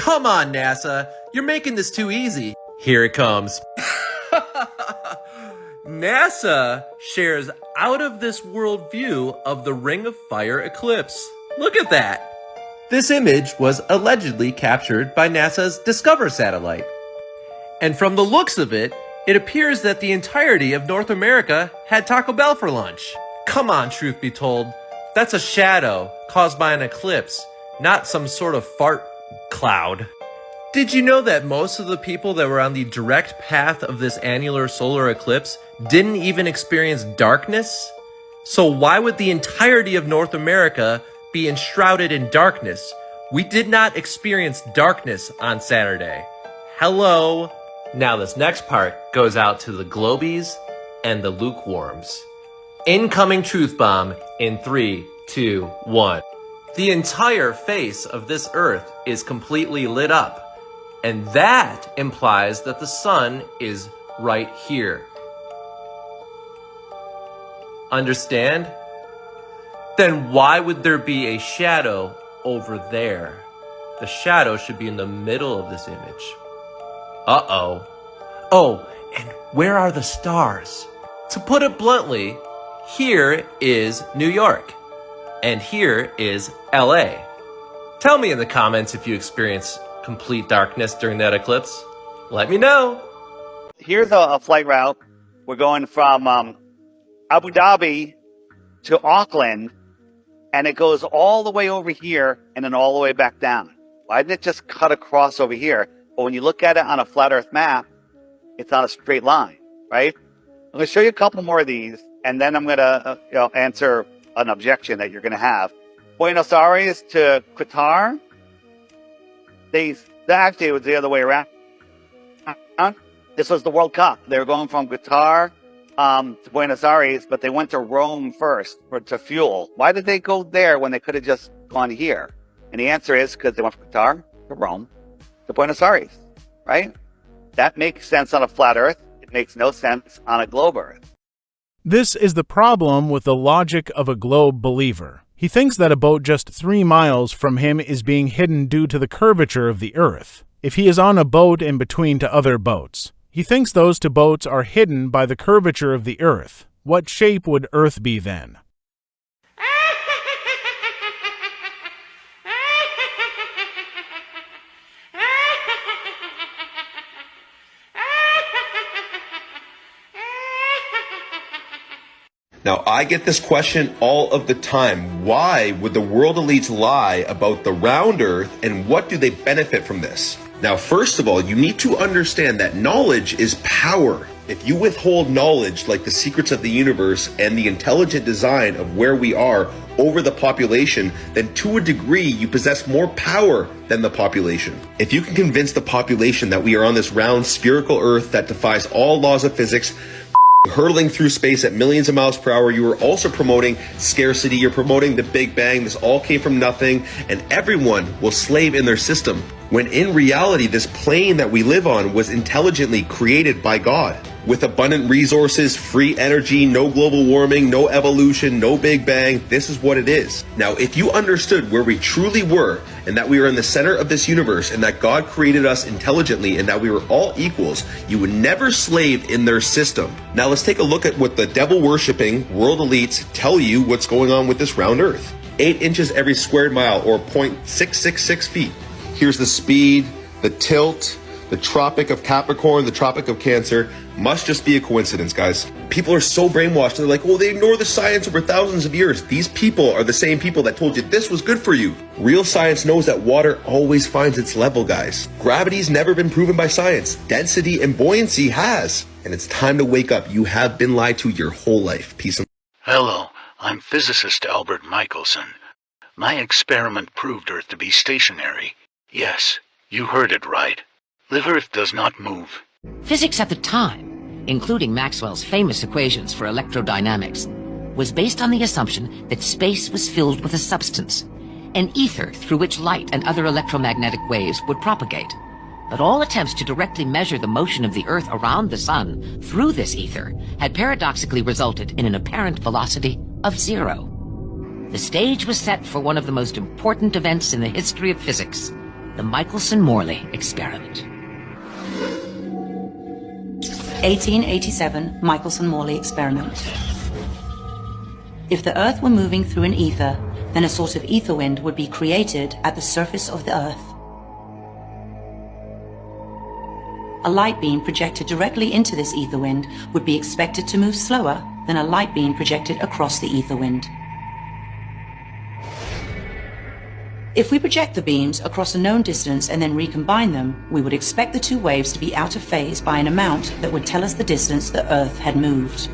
Come on, NASA. You're making this too easy. Here it comes. NASA shares out-of-this-world view of the Ring of Fire eclipse. Look at that. This image was allegedly captured by NASA's Discover satellite. And from the looks of it, it appears that the entirety of North America had Taco Bell for lunch. Come on, truth be told. That's a shadow caused by an eclipse, not some sort of fart cloud. Did you know that most of the people that were on the direct path of this annular solar eclipse didn't even experience darkness? So why would the entirety of North America be enshrouded in darkness? We did not experience darkness on Saturday. Hello. Now this next part goes out to the globies and the lukewarms. Incoming truth bomb in 3, 2, 1. The entire face of this earth is completely lit up. And that implies that the sun is right here. Understand? Then why would there be a shadow over there? The shadow should be in the middle of this image. Uh-oh. Oh, and where are the stars? To put it bluntly, here is New York. And here is LA. Tell me in the comments if you experience complete darkness during that eclipse. Let me know. Here's a flight route. We're going from Abu Dhabi to Auckland, and it goes all the way over here and then all the way back down. Why didn't it just cut across over here? But when you look at it on a flat Earth map, it's on a straight line, right? I'm going to show you a couple more of these, and then I'm going to answer an objection that you're going to have. Buenos Aires to Qatar. Actually, it was the other way around. This was the World Cup. They were going from Qatar to Buenos Aires, but they went to Rome first to fuel. Why did they go there when they could have just gone here? And the answer is because they went from Qatar to Rome to Buenos Aires, right? That makes sense on a flat Earth. It makes no sense on a globe Earth. This is the problem with the logic of a globe believer. He thinks that a boat just 3 miles from him is being hidden due to the curvature of the Earth. If he is on a boat in between to other boats, he thinks those two boats are hidden by the curvature of the Earth. What shape would Earth be then? Now, I get this question all of the time. Why would the world elites lie about the round Earth, and what do they benefit from this? Now, first of all, you need to understand that knowledge is power. If you withhold knowledge like the secrets of the universe and the intelligent design of where we are over the population, then to a degree you possess more power than the population. If you can convince the population that we are on this round spherical Earth that defies all laws of physics, hurtling through space at millions of miles per hour, you are also promoting scarcity, you're promoting the Big Bang, this all came from nothing, and everyone will slave in their system. When in reality, this plane that we live on was intelligently created by God. With abundant resources, free energy, no global warming, no evolution, no Big Bang, this is what it is. Now, if you understood where we truly were, and that we are in the center of this universe, and that God created us intelligently, and that we were all equals, you would never slave in their system. Now let's take a look at what the devil-worshipping world elites tell you what's going on with this round Earth. 8 inches every squared mile, or 0.666 feet. Here's the speed, the tilt, the Tropic of Capricorn, the Tropic of Cancer. Must just be a coincidence, guys. People are so brainwashed. They're like, oh, they ignore the science over thousands of years. These people are the same people that told you this was good for you. Real science knows that water always finds its level, guys. Gravity's never been proven by science. Density and buoyancy has. And it's time to wake up. You have been lied to your whole life. Peace and... Hello, I'm physicist Albert Michelson. My experiment proved Earth to be stationary. Yes, you heard it right. The Earth does not move. Physics at the time, including Maxwell's famous equations for electrodynamics, was based on the assumption that space was filled with a substance, an ether through which light and other electromagnetic waves would propagate. But all attempts to directly measure the motion of the Earth around the Sun through this ether had paradoxically resulted in an apparent velocity of 0. The stage was set for one of the most important events in the history of physics, the Michelson-Morley experiment. 1887 Michelson-Morley experiment. If the Earth were moving through an ether, then a sort of ether wind would be created at the surface of the Earth. A light beam projected directly into this ether wind would be expected to move slower than a light beam projected across the ether wind. If we project the beams across a known distance and then recombine them, we would expect the two waves to be out of phase by an amount that would tell us the distance the Earth had moved.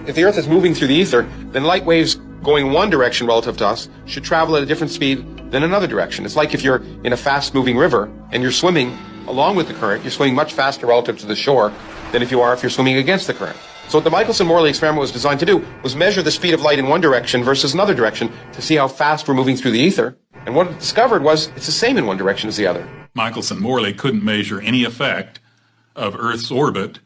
If the Earth is moving through the ether, then light waves going one direction relative to us should travel at a different speed than another direction. It's like if you're in a fast-moving river and you're swimming along with the current, you're swimming much faster relative to the shore than if you're swimming against the current. So what the Michelson-Morley experiment was designed to do was measure the speed of light in one direction versus another direction to see how fast we're moving through the ether. And what it discovered was it's the same in one direction as the other. Michelson-Morley couldn't measure any effect of Earth's orbit,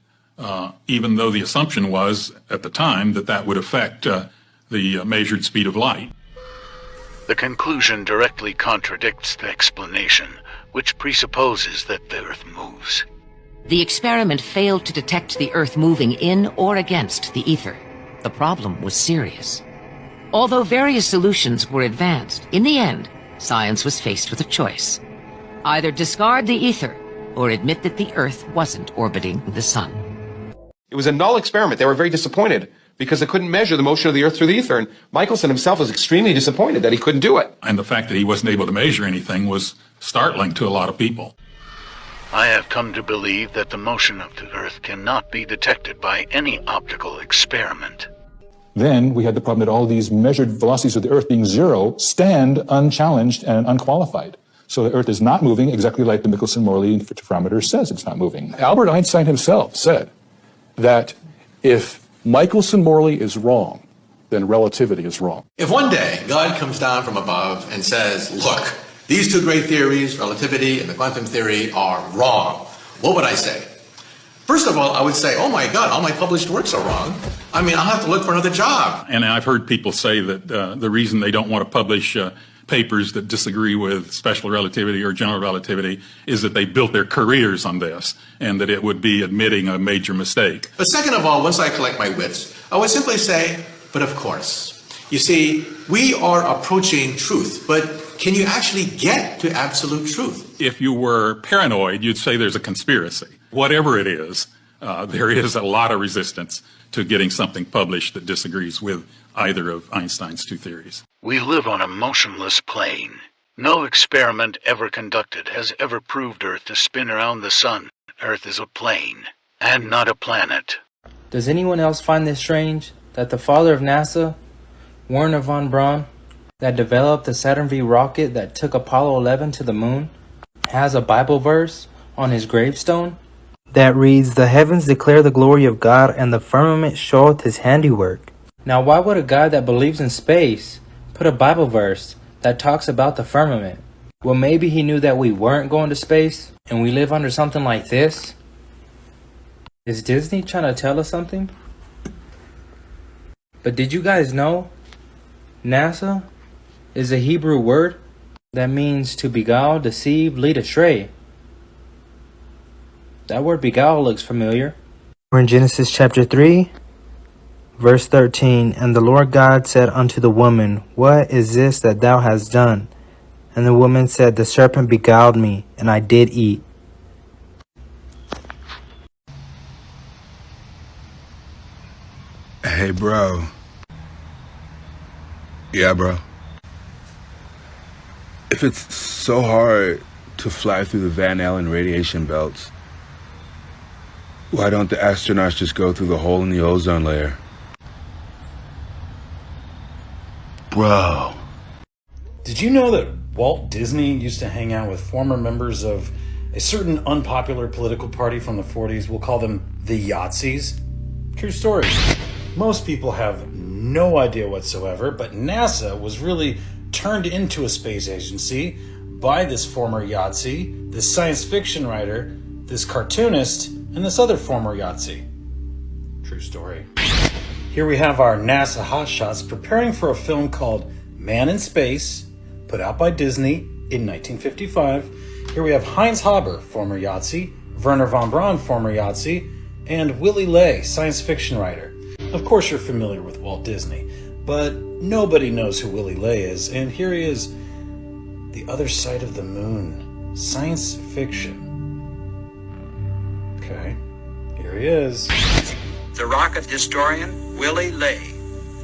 even though the assumption was at the time that that would affect the measured speed of light. The conclusion directly contradicts the explanation, which presupposes that the Earth moves. The experiment failed to detect the Earth moving in or against the ether. The problem was serious. Although various solutions were advanced, in the end, science was faced with a choice. Either discard the ether or admit that the Earth wasn't orbiting the sun. It was a null experiment. They were very disappointed because they couldn't measure the motion of the Earth through the ether. And Michelson himself was extremely disappointed that he couldn't do it. And the fact that he wasn't able to measure anything was startling to a lot of people. I have come to believe that the motion of the Earth cannot be detected by any optical experiment. Then we had the problem that all these measured velocities of the Earth being zero stand unchallenged and unqualified. So the Earth is not moving exactly like the Michelson-Morley interferometer says it's not moving. Albert Einstein himself said that if Michelson-Morley is wrong, then relativity is wrong. If one day God comes down from above and says, look, these two great theories, relativity and the quantum theory, are wrong, what would I say? First of all, I would say, oh my God, all my published works are wrong. I mean, I'll have to look for another job. And I've heard people say that the reason they don't want to publish papers that disagree with special relativity or general relativity is that they built their careers on this and that it would be admitting a major mistake. But second of all, once I collect my wits, I would simply say, but of course. You see, we are approaching truth, but can you actually get to absolute truth? If you were paranoid, you'd say there's a conspiracy. Whatever it is, there is a lot of resistance to getting something published that disagrees with either of Einstein's two theories. We live on a motionless plane. No experiment ever conducted has ever proved Earth to spin around the sun. Earth is a plane, and not a planet. Does anyone else find this strange? That the father of NASA, Wernher von Braun, that developed the Saturn V rocket that took Apollo 11 to the moon, has a Bible verse on his gravestone that reads, "The heavens declare the glory of God, and the firmament showeth his handiwork." Now, why would a guy that believes in space put a Bible verse that talks about the firmament? Well, maybe he knew that we weren't going to space, and we live under something like this. Is Disney trying to tell us something? But did you guys know NASA is a Hebrew word that means to beguile, deceive, lead astray? That word beguile looks familiar. We're in Genesis chapter 3, verse 13. And the Lord God said unto the woman, What is this that thou hast done? And the woman said, The serpent beguiled me, and I did eat. Hey, bro. Yeah, bro. If it's so hard to fly through the Van Allen radiation belts, why don't the astronauts just go through the hole in the ozone layer? Bro. Did you know that Walt Disney used to hang out with former members of a certain unpopular political party from the 40s? We'll call them the Yahtzees. True story. Most people have no idea whatsoever, but NASA was really turned into a space agency by this former Yahtzee, this science fiction writer, this cartoonist, and this other former Yahtzee. True story. Here we have our NASA hotshots preparing for a film called Man in Space, put out by Disney in 1955. Here we have Heinz Haber, former Yahtzee, Werner von Braun, former Yahtzee, and Willy Ley, science fiction writer. Of course you're familiar with Walt Disney, but nobody knows who Willy Ley is, and here he is, The Other Side of the Moon, science fiction. Okay, here he is. The rocket historian, Willy Ley.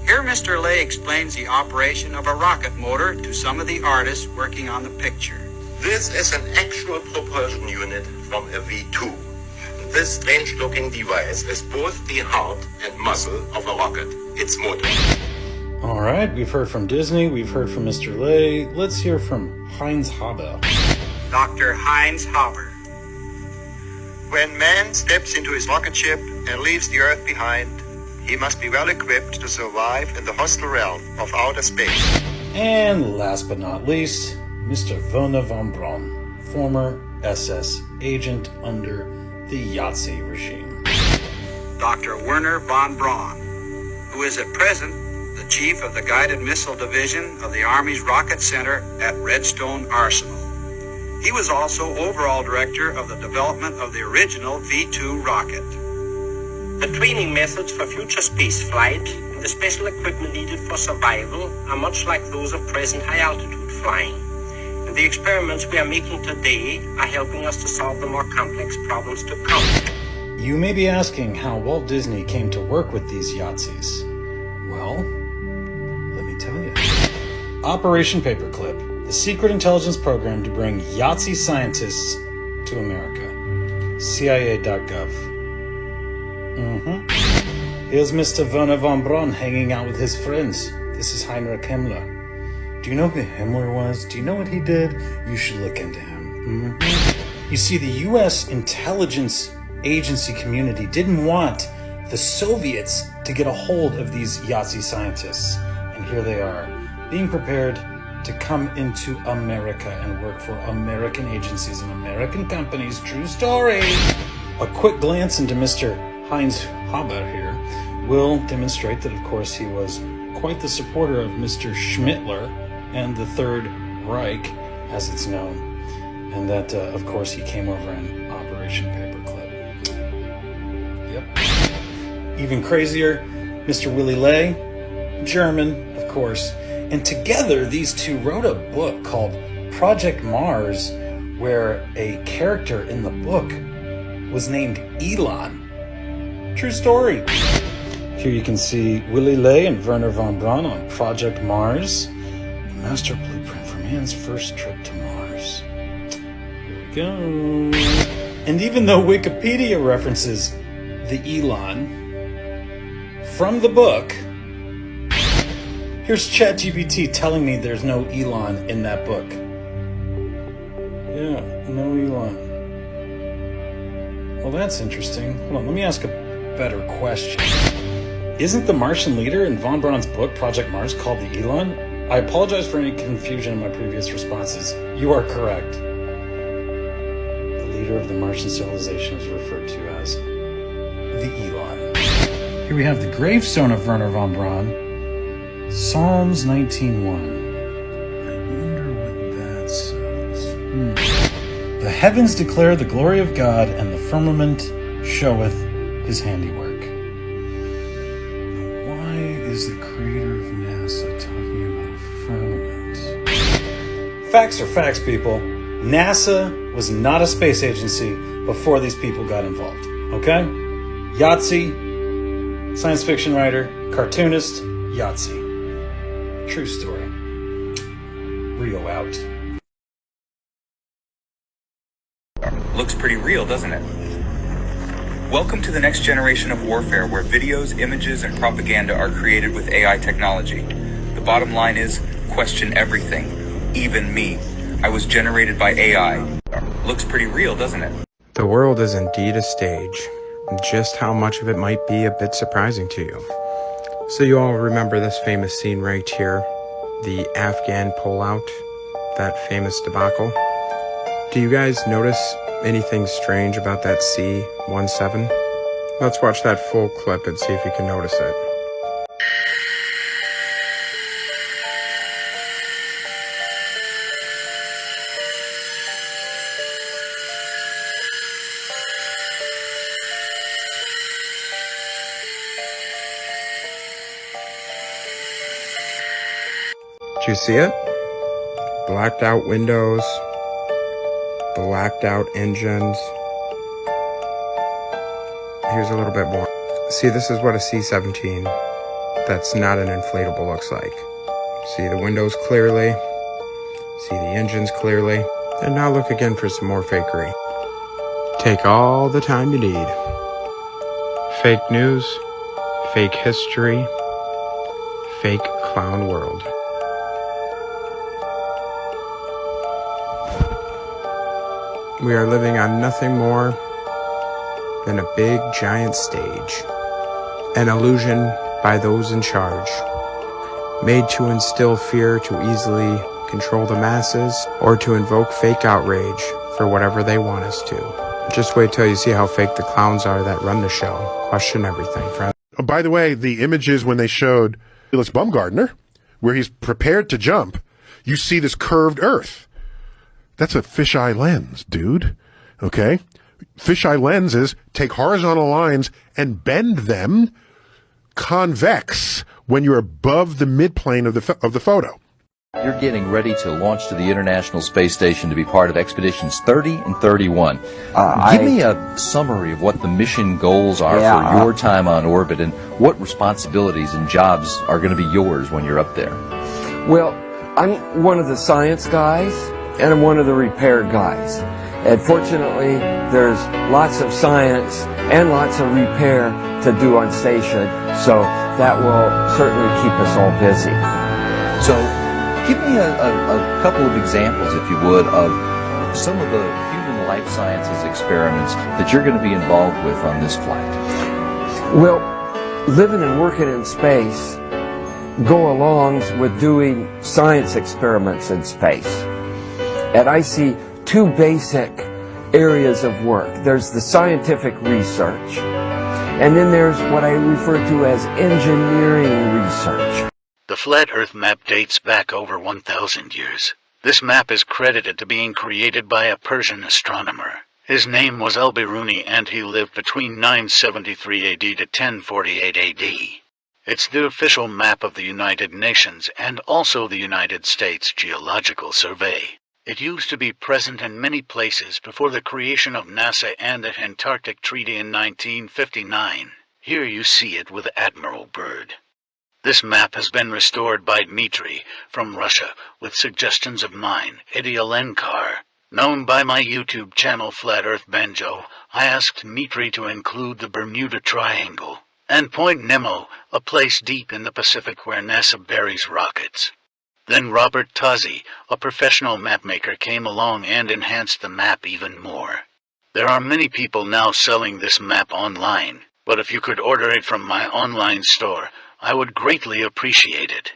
Here Mr. Ley explains the operation of a rocket motor to some of the artists working on the picture. This is an actual propulsion unit from a V2. This strange-looking device is both the heart and muscle of a rocket, its motor. All right, we've heard from Disney, we've heard from Mr. Ley. Let's hear from Heinz Haber. Dr. Heinz Haber. When man steps into his rocket ship and leaves the Earth behind, he must be well equipped to survive in the hostile realm of outer space. And last but not least, Mr. Werner von Braun, former SS agent under the Yahtzee regime. Dr. Werner von Braun, who is at present the chief of the Guided Missile Division of the Army's Rocket Center at Redstone Arsenal. He was also overall director of the development of the original V2 rocket. The training methods for future space flight and the special equipment needed for survival are much like those of present high-altitude flying. And the experiments we are making today are helping us to solve the more complex problems to come. You may be asking how Walt Disney came to work with these Yahtzees. Well, let me tell you. Operation Paperclip, the secret intelligence program to bring Yahtzee scientists to America. CIA.gov. Here's Mr. Werner von Braun hanging out with his friends. This is Heinrich Himmler. Do you know who Himmler was? Do you know what he did? You should look into him. You see, the U.S. intelligence agency community didn't want the Soviets to get a hold of these Yahtzee scientists. And here they are, being prepared to come into America and work for American agencies and American companies. True story. A quick glance into Mr. Heinz Haber here will demonstrate that, of course, he was quite the supporter of Mr. Schmittler and the Third Reich, as it's known, and that, of course, he came over in Operation Paperclip. Yep. Even crazier, Mr. Willy Ley, German, of course, and together these two wrote a book called Project Mars, where a character in the book was named Elon. True story. Here you can see Willy Ley and Werner von Braun on Project Mars, the master blueprint for man's first trip to Mars. Here we go. And even though Wikipedia references the Elon from the book, here's ChatGPT telling me there's no Elon in that book. Yeah, no Elon. Well, that's interesting. Hold on, let me ask a better question. Isn't the Martian leader in von Braun's book, Project Mars, called the Elon? I apologize for any confusion in my previous responses. You are correct. The leader of the Martian civilization is referred to as the Elon. Here we have the gravestone of Werner von Braun, Psalms 19:1. I wonder what that says. The heavens declare the glory of God, and the firmament showeth his handiwork. Why is the creator of NASA talking about a firmament? Facts are facts, people. NASA was not a space agency before these people got involved, okay? Yahtzee, science fiction writer, cartoonist, Yahtzee. True story. Rio out. Looks pretty real, doesn't it? Welcome to the next generation of warfare, where videos, images, and propaganda are created with AI technology. The bottom line is, question everything, even me. I was generated by AI. Looks pretty real, doesn't it? The world is indeed a stage. Just how much of it might be a bit surprising to you. So you all remember this famous scene right here, the Afghan pullout, that famous debacle? Do you guys notice anything strange about that C-17? Let's watch that full clip and see if you can notice it. Do you see it? Blacked out windows, blacked out engines. Here's a little bit more. See, this is what a C-17 that's not an inflatable looks like. See the windows clearly, see the engines clearly, and now look again for some more fakery. Take all the time you need. Fake news, fake history, fake clown world. We are living on nothing more than a big giant stage, an illusion by those in charge, made to instill fear to easily control the masses or to invoke fake outrage for whatever they want us to. Just wait till you see how fake the clowns are that run the show. Question everything, friend. Oh, by the way, the images when they showed Felix Baumgartner, where he's prepared to jump, you see this curved earth. That's a fisheye lens, dude. Okay? Fisheye lenses take horizontal lines and bend them convex when you're above the midplane of the photo. You're getting ready to launch to the International Space Station to be part of Expeditions 30 and 31. Give me a summary of what the mission goals are for your time on orbit and what responsibilities and jobs are going to be yours when you're up there. Well, I'm one of the science guys and I'm one of the repair guys. And fortunately, there's lots of science and lots of repair to do on station, so that will certainly keep us all busy. So, give me a couple of examples, if you would, of some of the human life sciences experiments that you're going to be involved with on this flight. Well, living and working in space go along with doing science experiments in space. And I see two basic areas of work. There's the scientific research, and then there's what I refer to as engineering research. The flat Earth map dates back over 1,000 years. This map is credited to being created by a Persian astronomer. His name was Al-Biruni, and he lived between 973 AD to 1048 AD. It's the official map of the United Nations and also the United States Geological Survey. It used to be present in many places before the creation of NASA and the Antarctic Treaty in 1959. Here you see it with Admiral Byrd. This map has been restored by Dmitry from Russia with suggestions of mine, Eddie Alenkar. Known by my YouTube channel Flat Earth Banjo, I asked Dmitry to include the Bermuda Triangle and Point Nemo, a place deep in the Pacific where NASA buries rockets. Then Robert Tozzi, a professional mapmaker, came along and enhanced the map even more. There are many people now selling this map online, but if you could order it from my online store, I would greatly appreciate it.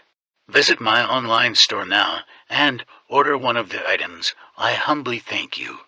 Visit my online store now and order one of the items. I humbly thank you.